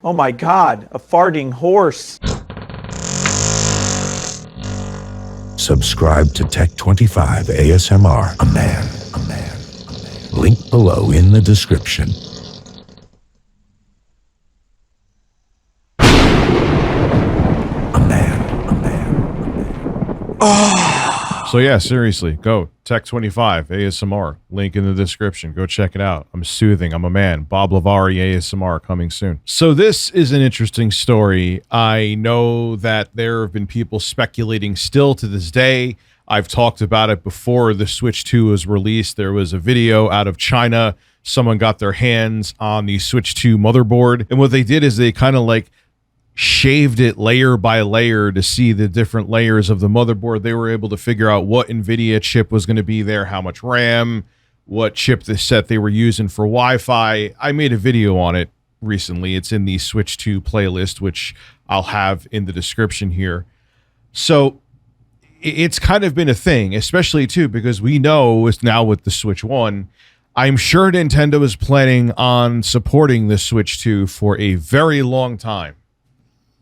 Oh my God, a farting horse. Subscribe to Tech25 ASMR. A man. Link below in the description. A man. So yeah, seriously, go Tech25 ASMR. Link in the description. Go check it out. I'm soothing. I'm a man. Bob Lavari ASMR coming soon. So this is an interesting story. I know that there have been people speculating still to this day. I've talked about it before the Switch 2 was released. There was a video out of China. Someone got their hands on the Switch 2 motherboard. And what they did is they kind of like shaved it layer by layer to see the different layers of the motherboard. They were able to figure out what NVIDIA chip was going to be there, how much RAM, what chip set they were using for Wi-Fi. I made a video on it recently. It's in the Switch 2 playlist, which I'll have in the description here. So it's kind of been a thing, especially too, because we know it's now with the Switch 1. I'm sure Nintendo is planning on supporting the Switch 2 for a very long time.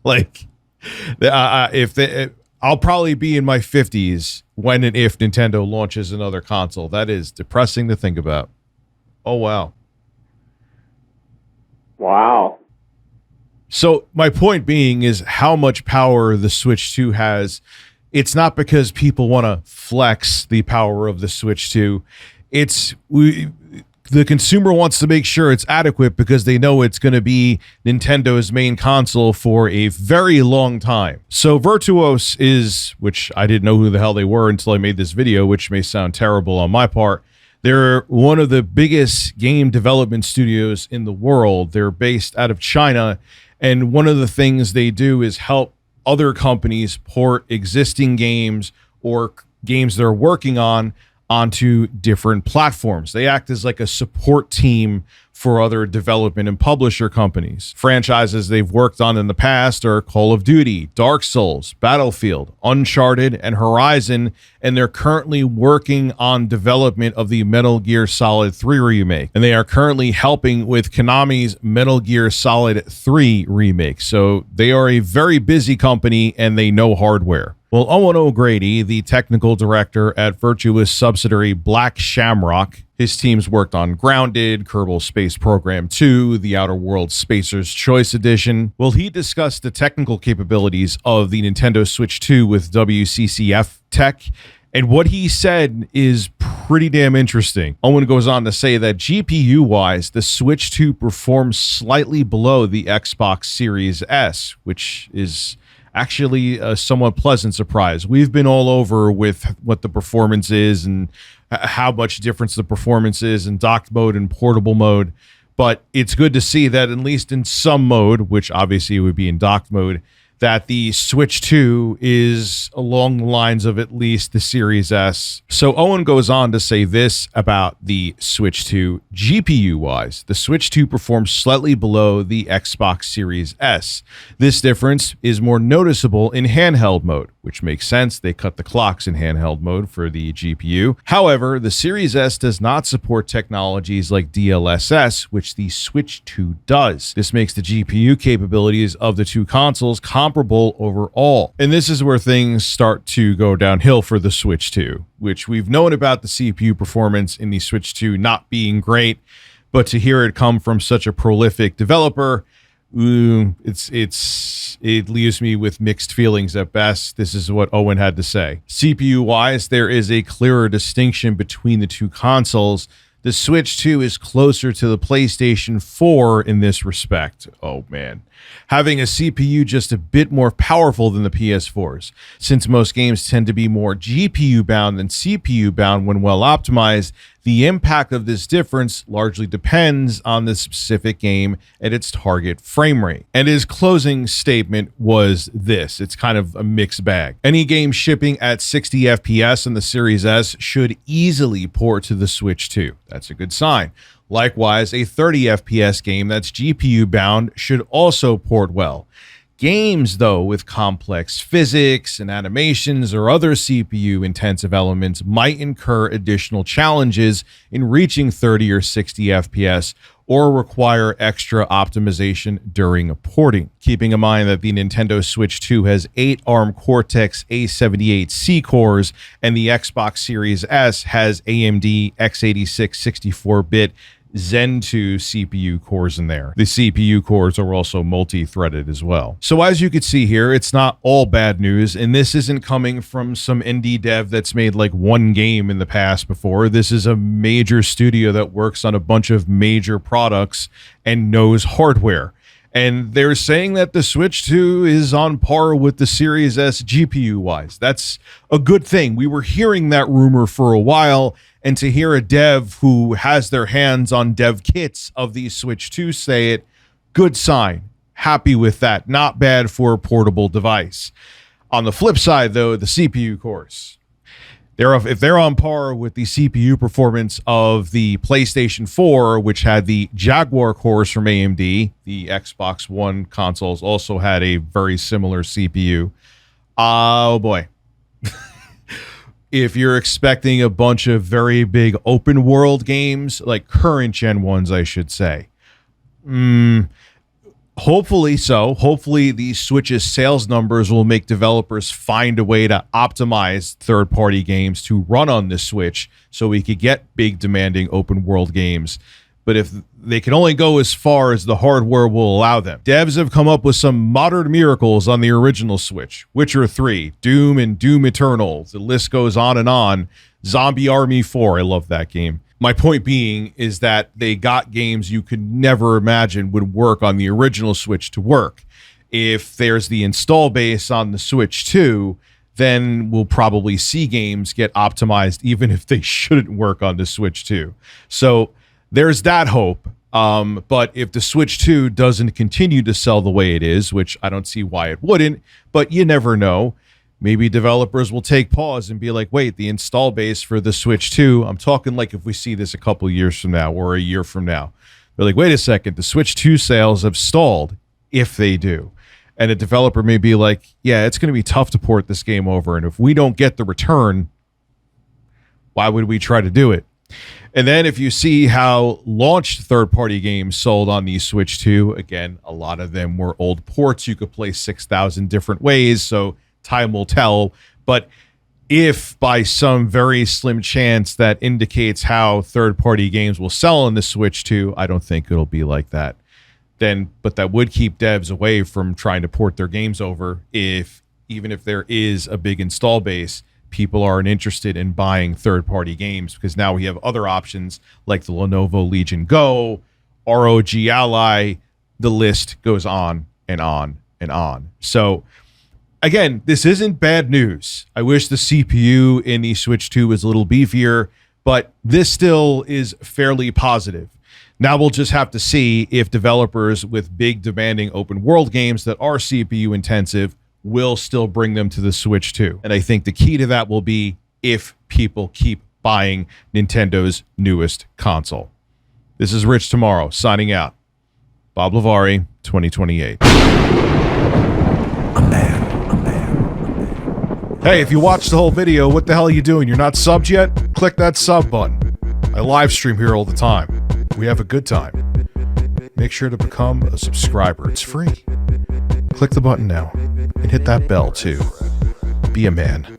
Like, I'll probably be in my 50s when and if Nintendo launches another console. That is depressing to think about. Oh, wow. Wow. So my point being is how much power the Switch 2 has. It's not because people want to flex the power of the Switch 2. The consumer wants to make sure it's adequate because they know it's going to be Nintendo's main console for a very long time. So Virtuos is, which I didn't know who the hell they were until I made this video, which may sound terrible on my part. They're one of the biggest game development studios in the world. They're based out of China. And one of the things they do is help other companies port existing games or games they're working on onto different platforms. They act as like a support team for other development and publisher companies. Franchises they've worked on in the past are Call of Duty, Dark Souls, Battlefield, Uncharted, and Horizon, and they're currently working on development of the Metal Gear Solid 3 remake. And they are currently helping with Konami's Metal Gear Solid 3 remake. So they are a very busy company and they know hardware. Well, Owen O'Grady, the technical director at Virtuos subsidiary Black Shamrock, his teams worked on Grounded, Kerbal Space Program 2, the Outer Worlds Spacer's Choice Edition. Well, he discussed the technical capabilities of the Nintendo Switch 2 with WCCF Tech, and what he said is pretty damn interesting. Owen goes on to say that GPU-wise, the Switch 2 performs slightly below the Xbox Series S, which is actually a somewhat pleasant surprise. We've been all over with what the performance is and how much difference the performance is in docked mode and portable mode, but it's good to see that at least in some mode, which obviously would be in docked mode, that the Switch 2 is along the lines of at least the Series S. So Owen goes on to say this about the Switch 2. GPU-wise, the Switch 2 performs slightly below the Xbox Series S. This difference is more noticeable in handheld mode, which makes sense. They cut the clocks in handheld mode for the GPU. However, the Series S does not support technologies like DLSS, which the Switch 2 does. This makes the GPU capabilities of the two consoles comparable overall. And this is where things start to go downhill for the Switch 2, which we've known about the CPU performance in the Switch 2 not being great, but to hear it come from such a prolific developer, it leaves me with mixed feelings at best. This is what Owen had to say. CPU-wise, there is a clearer distinction between the two consoles. The Switch 2 is closer to the PlayStation 4 in this respect. Oh man. Having a CPU just a bit more powerful than the PS4's. Since most games tend to be more GPU bound than CPU bound when well optimized, the impact of this difference largely depends on the specific game and its target frame rate. And his closing statement was this. It's kind of a mixed bag. Any game shipping at 60 FPS in the Series S should easily port to the Switch 2. That's a good sign. Likewise, a 30 FPS game that's GPU bound should also port well. Games, though, with complex physics and animations or other CPU-intensive elements might incur additional challenges in reaching 30 or 60 FPS or require extra optimization during porting. Keeping in mind that the Nintendo Switch 2 has 8 ARM Cortex A78C cores, and the Xbox Series S has AMD x86 64-bit Zen 2 CPU cores in there. The CPU cores are also multi-threaded as well. So as you can see here, it's not all bad news, and this isn't coming from some indie dev that's made like one game in the past before. This is a major studio that works on a bunch of major products and knows hardware. And they're saying that the Switch 2 is on par with the Series S GPU-wise. That's a good thing. We were hearing that rumor for a while, and to hear a dev who has their hands on dev kits of the Switch 2 say it, good sign. Happy with that. Not bad for a portable device. On the flip side, though, the CPU cores. If they're on par with the CPU performance of the PlayStation 4, which had the Jaguar cores from AMD, the Xbox One consoles also had a very similar CPU. Oh boy. If you're expecting a bunch of very big open world games, like current gen ones, I should say, hopefully so. Hopefully these Switch's sales numbers will make developers find a way to optimize third-party games to run on this Switch so we could get big demanding open world games. But if they can only go as far as the hardware will allow them. Devs have come up with some modern miracles on the original Switch. Witcher 3, Doom and Doom Eternal. The list goes on and on. Zombie Army 4. I love that game. My point being is that they got games you could never imagine would work on the original Switch to work. If there's the install base on the Switch 2, then we'll probably see games get optimized even if they shouldn't work on the Switch 2. So there's that hope. But if the Switch 2 doesn't continue to sell the way it is, which I don't see why it wouldn't, but you never know, maybe developers will take pause and be like, wait, the install base for the Switch 2, I'm talking like if we see this a couple years from now or a year from now, they're like, wait a second, the Switch 2 sales have stalled, if they do. And a developer may be like, yeah, it's going to be tough to port this game over, and if we don't get the return, why would we try to do it? And then if you see how launched third-party games sold on the Switch 2, again, a lot of them were old ports. You could play 6,000 different ways, so time will tell. But if by some very slim chance that indicates how third-party games will sell on the Switch 2, I don't think it'll be like that. But that would keep devs away from trying to port their games over even if there is a big install base. People aren't interested in buying third-party games because now we have other options like the Lenovo Legion Go, ROG Ally. The list goes on and on and on. So again, this isn't bad news. I wish the CPU in the Switch 2 was a little beefier, but this still is fairly positive. Now we'll just have to see if developers with big demanding open world games that are CPU intensive will still bring them to the Switch 2. And I think the key to that will be if people keep buying Nintendo's newest console. This is Rich Tomorrow, signing out. Bob Lavari, 2028. Hey, if you watched the whole video, what the hell are you doing? You're not subbed yet? Click that sub button. I live stream here all the time. We have a good time. Make sure to become a subscriber. It's free. Click the button now and hit that bell too. Be a man.